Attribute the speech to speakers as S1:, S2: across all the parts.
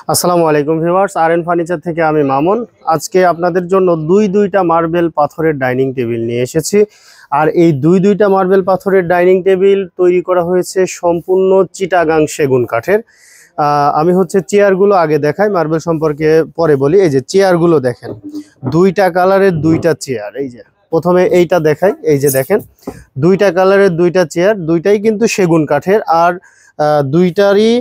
S1: আসসালামু আলাইকুম viewers, R furniture থেকে আমি মামুন। আজকে আপনাদের জন্য দুইটা মার্বেল পাথরের ডাইনিং টেবিল নিয়ে এসেছি। আর এই দুইটা মার্বেল পাথরের ডাইনিং টেবিল তৈরি করা হয়েছে সম্পূর্ণ চিটাগাং সেগুন কাঠের। আমি চেয়ারগুলো আগে দেখাই, মার্বেল সম্পর্কে পরে বলি। এই যে চেয়ারগুলো দেখেন, দুইটা কালারের দুইটা চেয়ার। এই যে প্রথমে এইটা দেখাই, এই যে দেখেন দুইটা কালারের দুইটা চেয়ার, দুইটাই কিন্তু সেগুন কাঠের। আর দুইটারই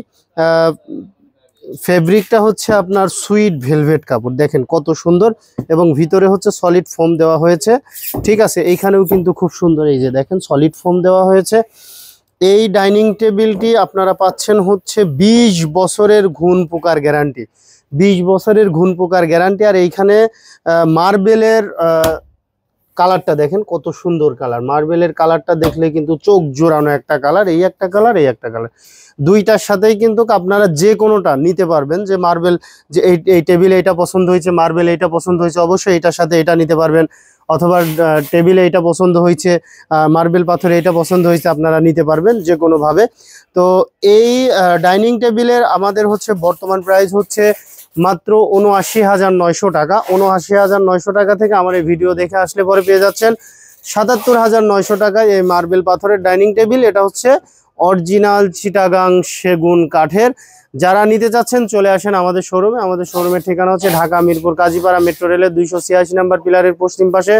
S1: ফেব্রিকটা হচ্ছে আপনার সুইট ভেলভেট কাপড়, দেখেন কত সুন্দর, এবং ভিতরে সলিড ফোম দেওয়া হয়েছে। ঠিক আছে, এইখানেও কিন্তু খুব সুন্দর, এই যে দেখেন সলিড ফোম দেওয়া হয়েছে। এই ডাইনিং টেবিলটি আপনারা পাচ্ছেন 20 বছরের ঘুণ পোকার গ্যারান্টি, 20 বছরের ঘুণ পোকার গ্যারান্টি। আর এইখানে মার্বেলের কালারটা দেখেন কত সুন্দর কালার, মার্বেলের কালারটা দেখলে কিন্তু চোখ জোড়ানো একটা কালার, এই একটা কালার, এই একটা কালার, দুইটার সাথেই কিন্তু আপনারা যে কোনোটা নিতে পারবেন। যে মার্বেল, যে এই টেবিলে এটা পছন্দ হয়েছে, মার্বেল এইটা পছন্দ হয়েছে, অবশ্যই এটার সাথে এটা নিতে পারবেন। অথবা টেবিলে এটা পছন্দ হয়েছে, মার্বেল পাথরে এটা পছন্দ হয়েছে, আপনারা নিতে পারবেন যে কোনোভাবে। তো এই ডাইনিং টেবিলের আমাদের বর্তমান প্রাইস মাত্র ৭৯,৯০০ টাকা। ৭৯,৯০০ টাকা থেকে আমার এই ভিডিও দেখে আসলে পরে পেয়ে যাচ্ছেন ৭৭,৯০০ টাকায় এই মার্বেল পাথরের ডাইনিং টেবিল। এটা অরিজিনাল চিটাগাং সেগুন কাঠের। যারা নিতে চাচ্ছেন চলে আসেন আমাদের শোরুমে। আমাদের শোরুমের ঠিকানা ঢাকা মিরপুর কাজীপাড়া মেট্রো রেলের 286 নম্বর পিলারের পশ্চিম পাশে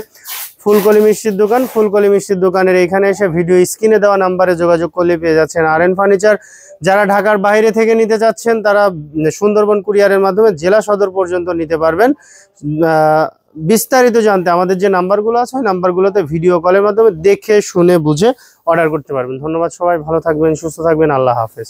S1: ফুলকলি মিষ্টির দোকান। ফুলকলি মিষ্টির দোকানের এখানে এসে ভিডিও স্ক্রিনে দেওয়া নাম্বারে যোগাযোগ করলে পেয়ে যাচ্ছেন আরএন ফার্নিচার। যারা ঢাকার বাইরে থেকে নিতে চাচ্ছেন তারা সুন্দরবন কুরিয়ারের মাধ্যমে জেলা সদর পর্যন্ত নিতে পারবেন। বিস্তারিত জানতে আমাদের যে নাম্বারগুলো আছে ওই নাম্বারগুলোতে ভিডিও কলের মাধ্যমে দেখে শুনে বুঝে অর্ডার করতে পারবেন। ধন্যবাদ, সবাই ভালো থাকবেন, সুস্থ থাকবেন, আল্লাহ হাফেজ।